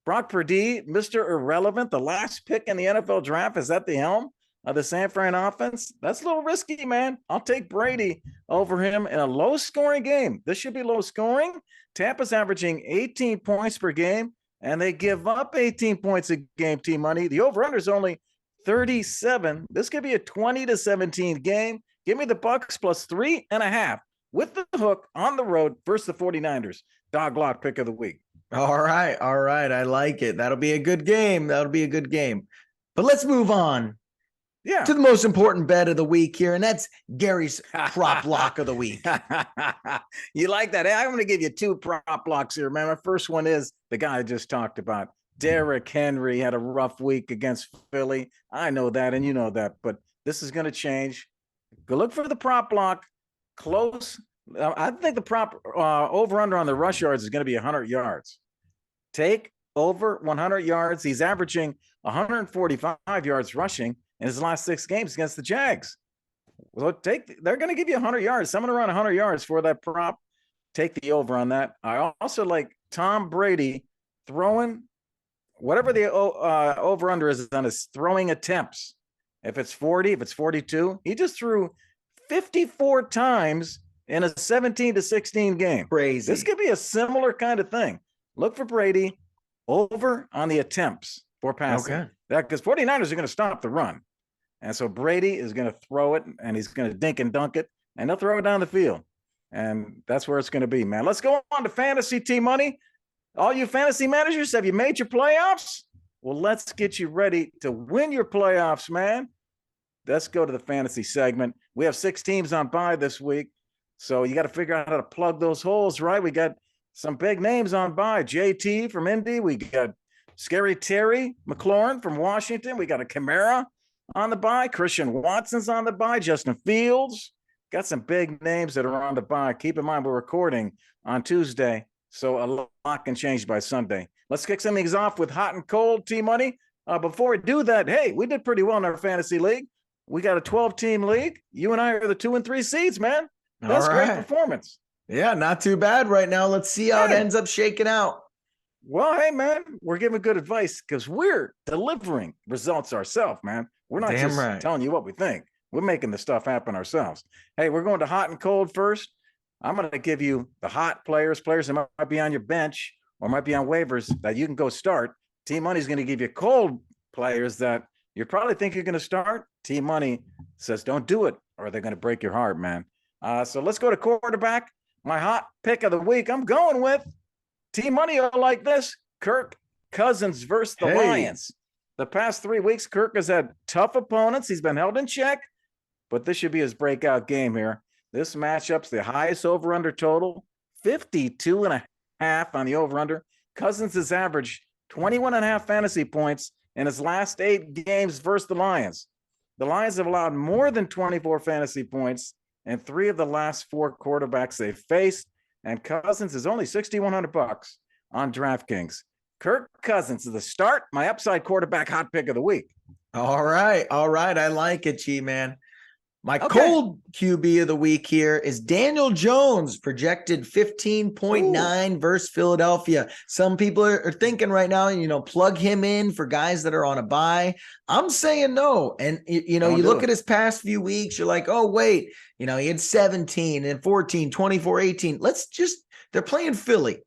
Speaker 1: Brock Purdy, Mr. Irrelevant, the last pick in the NFL draft, is at the helm of the San Fran offense. That's a little risky, man. I'll take Brady over him in a low-scoring game. This should be low-scoring. Tampa's averaging 18 points per game, and they give up 18 points a game, T-Money. The over-under is only 37. This could be a 20-17 game. Give me the Bucks plus 3.5 with the hook on the road versus the 49ers. Dog lock pick of the week.
Speaker 2: All right. I like it. That'll be a good game. But let's move on to the most important bet of the week here, and that's Gary's prop lock of the week.
Speaker 1: You like that? I'm going to give you 2 prop locks here, man. My first one is the guy I just talked about. Derrick Henry had a rough week against Philly. I know that, and you know that, but this is going to change. Go look for the prop block. Close. I think the prop over-under on the rush yards is going to be 100 yards. Take over 100 yards. He's averaging 145 yards rushing in his last 6 games against the Jags. Well, they're going to give you 100 yards. Someone around 100 yards for that prop. Take the over on that. I also like Tom Brady throwing whatever the over-under is on his throwing attempts. If it's 40, if it's 42, he just threw 54 times in a 17-16 game.
Speaker 2: Crazy.
Speaker 1: This could be a similar kind of thing. Look for Brady over on the attempts for passing.
Speaker 2: Okay.
Speaker 1: Because 49ers are going to stop the run. And so Brady is going to throw it, and he's going to dink and dunk it, and they'll throw it down the field. And that's where it's going to be, man. Let's go on to Fantasy T-Money. All you fantasy managers, have you made your playoffs? Well, let's get you ready to win your playoffs, man. Let's go to the fantasy segment. We have 6 teams on bye this week, so you got to figure out how to plug those holes, right? We got some big names on bye. JT from Indy. We got Scary Terry McLaurin from Washington. We got a Kamara on the bye. Christian Watson's on the bye. Justin Fields. Got some big names that are on the bye. Keep in mind, we're recording on Tuesday, so a lot can change by Sunday. Let's kick some things off with hot and cold T-Money. Before we do that, hey, we did pretty well in our fantasy league. We got a 12-team league. You and I are the 2 and 3 seeds, man. That's great performance.
Speaker 2: Yeah, not too bad right now. Let's see how it ends up shaking out.
Speaker 1: Well, hey, man, we're giving good advice because we're delivering results ourselves, man. We're not telling you what we think. We're making the stuff happen ourselves. Hey, we're going to hot and cold first. I'm going to give you the hot players that might be on your bench or might be on waivers that you can go start. T-Money's going to give you cold players that you probably think you're going to start. T-Money says don't do it or they're going to break your heart, man. So let's go to quarterback. My hot pick of the week, I'm going with T-Money like this. Kirk Cousins versus the Lions. The past 3 weeks, Kirk has had tough opponents. He's been held in check, but this should be his breakout game here. This matchup's the highest over-under total, 52.5 on the over-under. Cousins has averaged 21.5 fantasy points in his last 8 games versus the Lions. The Lions have allowed more than 24 fantasy points in 3 of the last 4 quarterbacks they've faced, and Cousins is only $6,100 on DraftKings. Kirk Cousins is the start, my upside quarterback hot pick of the week.
Speaker 2: All right. I like it, G-Man. My cold QB of the week here is Daniel Jones, projected 15.9 versus Philadelphia. Some people are thinking right now, plug him in for guys that are on a bye. I'm saying no. And, you look at his past few weeks, you're like, oh, wait, he had 17 and 14, 24, 18. They're playing Philly.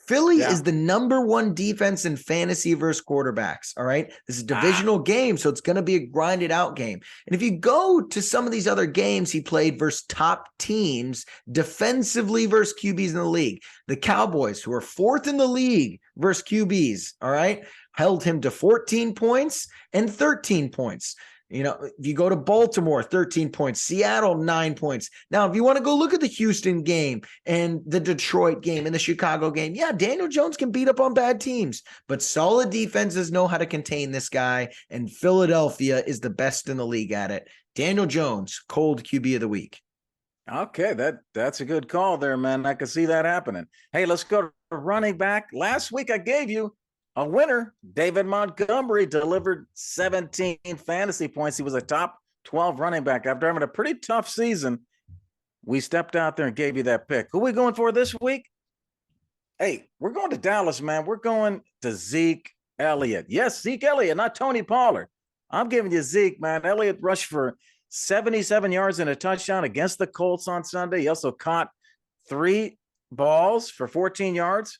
Speaker 2: Philly is the number 1 defense in fantasy versus quarterbacks. All right. This is a divisional game, so it's going to be a grinded out game. And if you go to some of these other games he played versus top teams defensively versus QBs in the league, the Cowboys, who are 4th in the league versus QBs, all right, held him to 14 points and 13 points. If you go to Baltimore, 13 points, Seattle, 9 points. Now, if you want to go look at the Houston game and the Detroit game and the Chicago game, Daniel Jones can beat up on bad teams, but solid defenses know how to contain this guy, and Philadelphia is the best in the league at it. Daniel Jones, cold QB of the week.
Speaker 1: Okay, that's a good call there, man. I can see that happening. Hey, let's go to running back. Last week I gave you a winner. David Montgomery delivered 17 fantasy points. He was a top 12 running back. After having a pretty tough season, we stepped out there and gave you that pick. Who are we going for this week? Hey, we're going to Dallas, man. We're going to Zeke Elliott. Yes, Zeke Elliott, not Tony Pollard. I'm giving you Zeke, man. Elliott rushed for 77 yards and a touchdown against the Colts on Sunday. He also caught 3 balls for 14 yards.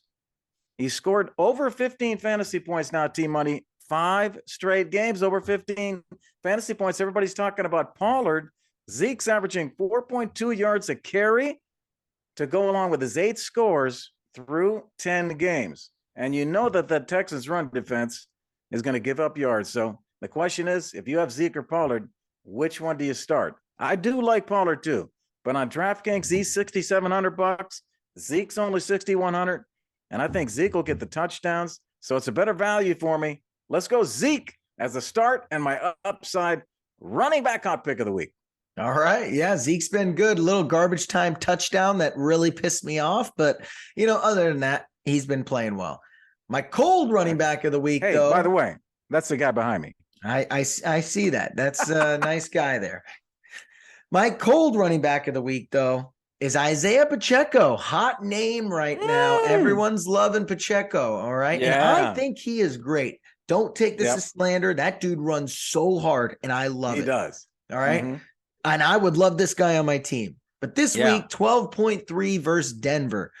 Speaker 1: He scored over 15 fantasy points now, Team Money. 5 straight games over 15 fantasy points. Everybody's talking about Pollard. Zeke's averaging 4.2 yards a carry to go along with his 8 scores through 10 games. And you know that the Texans run defense is going to give up yards. So the question is, if you have Zeke or Pollard, which one do you start? I do like Pollard too, but on DraftKings, he's $6,700. Zeke's only 6,100, and I think Zeke will get the touchdowns. So it's a better value for me. Let's go Zeke as a start and my upside running back hot pick of the week.
Speaker 2: All right. Yeah, Zeke's been good. A little garbage time touchdown that really pissed me off. But, other than that, he's been playing well. My cold running back of the week, though.
Speaker 1: By the way, that's the guy behind me.
Speaker 2: I see that. That's a nice guy there. My cold running back of the week, though, is Isaiah Pacheco. Hot name right now. Everyone's loving Pacheco. All right. Yeah. And I think he is great. Don't take this as slander. That dude runs so hard, and I love it.
Speaker 1: He does.
Speaker 2: All right. Mm-hmm. And I would love this guy on my team. But this week, 12.3 versus Denver.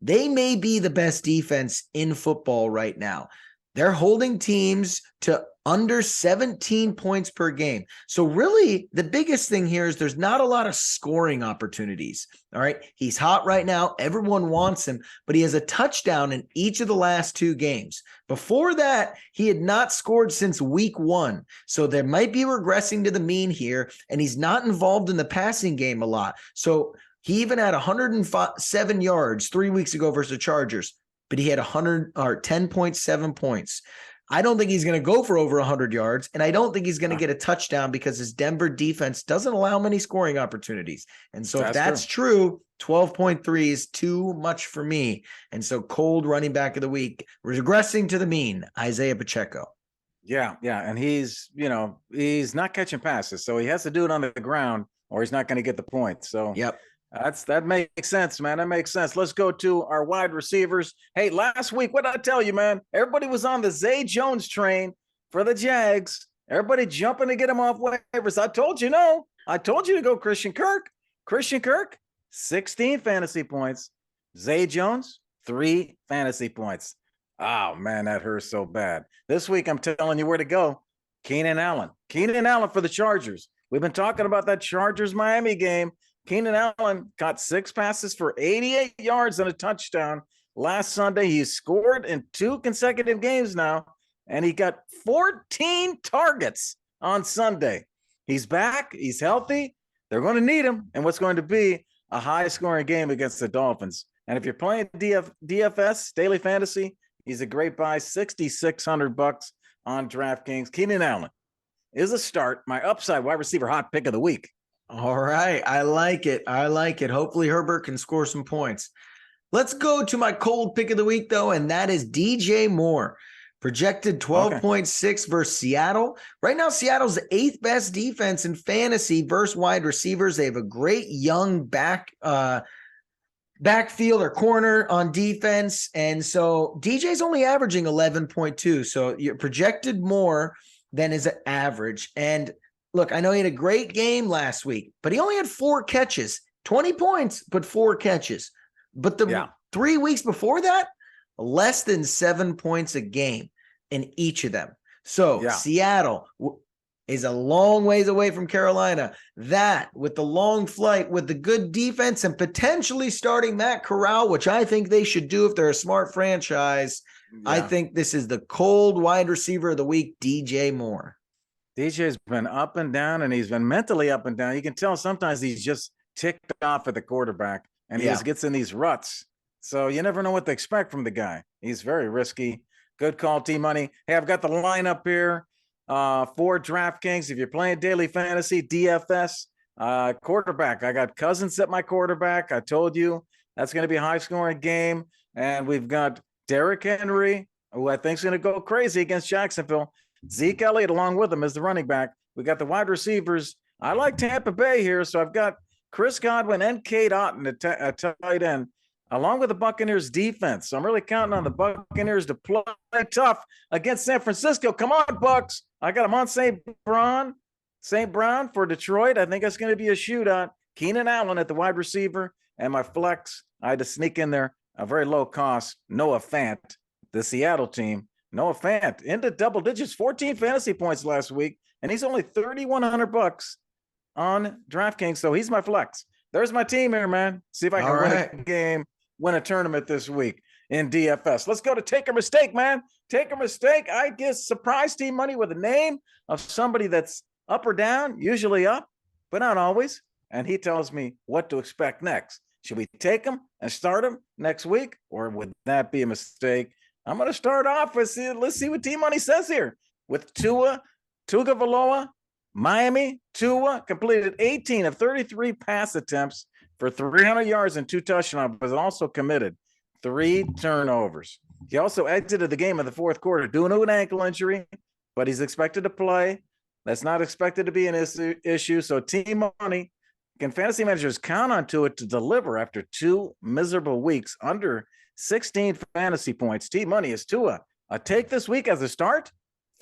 Speaker 2: They may be the best defense in football right now. They're holding teams to under 17 points per game. So really, the biggest thing here is there's not a lot of scoring opportunities. All right. He's hot right now. Everyone wants him, but he has a touchdown in each of the last 2 games. Before that, he had not scored since week 1. So there might be regressing to the mean here, and he's not involved in the passing game a lot. So he even had 107 yards 3 weeks ago versus the Chargers, but he had 10.7 points. I don't think he's going to go for over 100 yards, and I don't think he's going to get a touchdown because his Denver defense doesn't allow many scoring opportunities. And so if that's true, 12.3 is too much for me. And so cold running back of the week, regressing to the mean, Isaiah Pacheco.
Speaker 1: Yeah. And he's not catching passes, so he has to do it on the ground or he's not going to get the point. So that makes sense, man. That makes sense. Let's go to our wide receivers. Hey, last week, what did I tell you, man? Everybody was on the Zay Jones train for the Jags. Everybody jumping to get him off waivers. I told you no. I told you to go Christian Kirk. Christian Kirk, 16 fantasy points. Zay Jones, 3 fantasy points. Oh, man, that hurts so bad. This week, I'm telling you where to go. Keenan Allen. Keenan Allen for the Chargers. We've been talking about that Chargers-Miami game. Keenan Allen caught 6 passes for 88 yards and a touchdown last Sunday. He scored in 2 consecutive games now, and he got 14 targets on Sunday. He's back. He's healthy. They're going to need him in what's going to be a high-scoring game against the Dolphins. And if you're playing DFS, Daily Fantasy, he's a great buy, $6,600 on DraftKings. Keenan Allen is a start. My upside wide receiver hot pick of the week.
Speaker 2: All right. I like it. Hopefully Herbert can score some points. Let's go to my cold pick of the week, though, and that is DJ Moore. Projected 12.6 versus Seattle. Right now, Seattle's the 8th best defense in fantasy versus wide receivers. They have a great young backfield or corner on defense. And so DJ's only averaging 11.2. So you're projected more than his average. And look, I know he had a great game last week, but he only had 4 catches, 20 points, but 4 catches. But the 3 weeks before that, less than 7 points a game in each of them. So Seattle is a long ways away from Carolina. That with the long flight, with the good defense and potentially starting Matt Corral, which I think they should do if they're a smart franchise. I think this is the cold wide receiver of the week, DJ Moore.
Speaker 1: DJ's been up and down, and he's been mentally up and down. You can tell sometimes he's just ticked off at the quarterback, and he just gets in these ruts. So you never know what to expect from the guy. He's very risky. Good call, T-Money. Hey, I've got the lineup here for DraftKings. If you're playing daily fantasy, DFS, quarterback. I got Cousins at my quarterback. I told you that's going to be a high-scoring game. And we've got Derrick Henry, who I think is going to go crazy against Jacksonville. Zeke Elliott along with him as the running back. We got the wide receivers. I like Tampa Bay here, so I've got Chris Godwin and Cade Otton at tight end. along with the Buccaneers defense. So I'm really counting on the Buccaneers to play tough against San Francisco. Come on, Bucks. I got them on St. Brown for Detroit. I think it's going to be a shootout. Keenan Allen at the wide receiver, and my flex, I had to sneak in there a very low cost Noah Fant, the Seattle team. Noah Fant into double digits, 14 fantasy points last week, and he's only $3,100 on DraftKings, so he's my flex. There's my team here, man. See if I can win a game, win a tournament this week in DFS. Let's go to Take or Mistake, man. Take or Mistake. I get surprise team money with a name of somebody that's up or down, usually up, but not always. And he tells me what to expect next. Should we take him and start him next week, or would that be a mistake? I'm going to start off with, let's see what Team Money says here. With Tua Tagovailoa, Miami, Tua completed 18 of 33 pass attempts for 300 yards and 2 touchdowns, but also committed 3 turnovers. He also exited the game in the fourth quarter due to an ankle injury, but he's expected to play. That's not expected to be an issue. So Team Money, can fantasy managers count on Tua to deliver after 2 miserable weeks under 16 fantasy points? Team Money, is Tua a take this week as a start,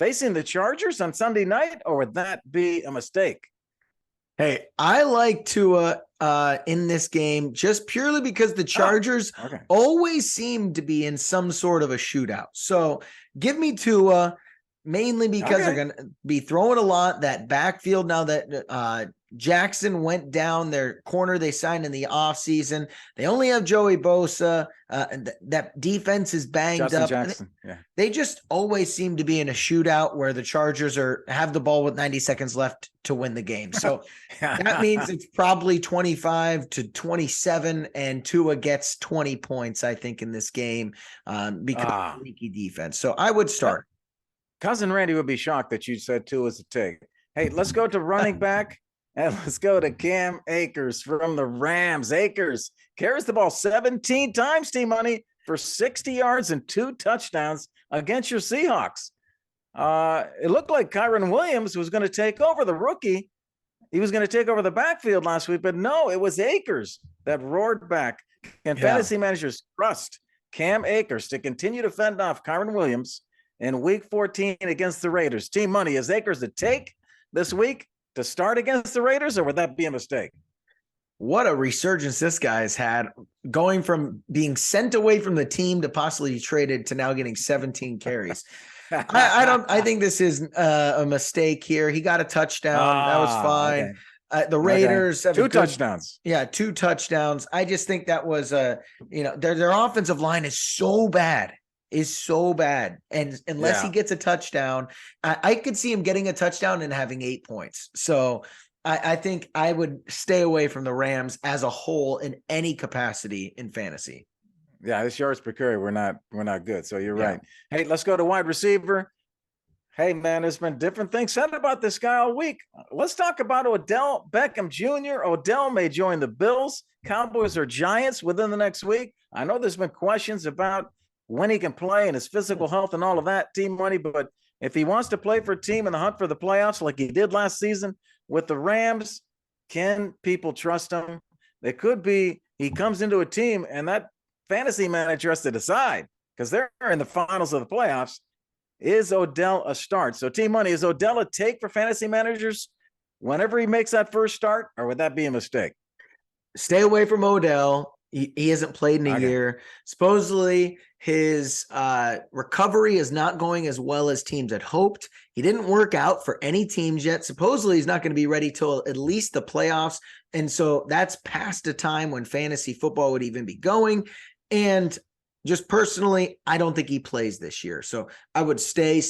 Speaker 1: facing the Chargers on Sunday night, or would that be a mistake?
Speaker 2: Hey, I like Tua in this game just purely because the Chargers always seem to be in some sort of a shootout. So give me Tua, mainly because they're going to be throwing a lot. That backfield, now that Jackson went down, their corner they signed in the offseason. They only have Joey Bosa. That defense is banged
Speaker 1: Justin
Speaker 2: up.
Speaker 1: Jackson.
Speaker 2: They just always seem to be in a shootout where the Chargers have the ball with 90 seconds left to win the game. So that means it's probably 25-27, and Tua gets 20 points, I think, in this game because of leaky defense. So I would start.
Speaker 1: Cousin Randy would be shocked that you said Tua is a take. Hey, let's go to running back. And let's go to Cam Akers from the Rams. Akers carries the ball 17 times, Team Money, for 60 yards and 2 touchdowns against your Seahawks. It looked like Kyron Williams was going to take over, the rookie. He was going to take over the backfield last week, but no, it was Akers that roared back. Can fantasy managers trust Cam Akers to continue to fend off Kyron Williams in week 14 against the Raiders? Team Money, is Akers a take this week to start against the Raiders, or would that be a mistake?
Speaker 2: What a resurgence this guy has had, going from being sent away from the team to possibly traded to now getting 17 carries. I think this is a mistake here. He got a touchdown. That was fine. The Raiders have
Speaker 1: 2 touchdowns.
Speaker 2: Yeah, 2 touchdowns. I just think that was their offensive line is so bad. And unless he gets a touchdown, I could see him getting a touchdown and having 8 points. So I think I would stay away from the Rams as a whole in any capacity in fantasy.
Speaker 1: Yeah, this yards per carry, we're not good. So you're right. Hey, let's go to wide receiver. Hey, man, there's been different things said about this guy all week. Let's talk about Odell Beckham Jr. Odell may join the Bills, Cowboys, or Giants within the next week. I know there's been questions about when he can play and his physical health and all of that, Team Money. But if he wants to play for a team in the hunt for the playoffs like he did last season with the Rams, can people trust him? It could be he comes into a team and that fantasy manager has to decide, because they're in the finals of the playoffs. Is Odell a start? So Team Money, is Odell a take for fantasy managers whenever he makes that first start, or would that be a mistake?
Speaker 2: Stay away from Odell. He hasn't played in a year. Supposedly his recovery is not going as well as teams had hoped. He didn't work out for any teams yet. Supposedly he's not going to be ready till at least the playoffs. And so that's past a time when fantasy football would even be going. And just personally, I don't think he plays this year. So I would stay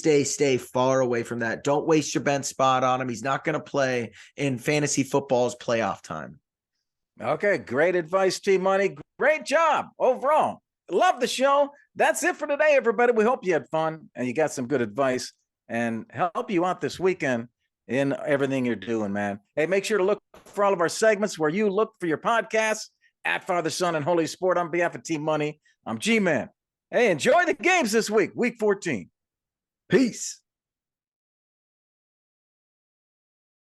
Speaker 2: far away from that. Don't waste your bench spot on him. He's not going to play in fantasy football's playoff time.
Speaker 1: Okay, great advice, Team Money. Great job overall. Love the show. That's it for today, everybody. We hope you had fun and you got some good advice and help you out this weekend in everything you're doing, man. Hey, make sure to look for all of our segments where you look for your podcasts at Father, Son, and Holy Sport. On behalf of Team Money, I'm G-Man. Hey, enjoy the games this week, week 14.
Speaker 2: Peace.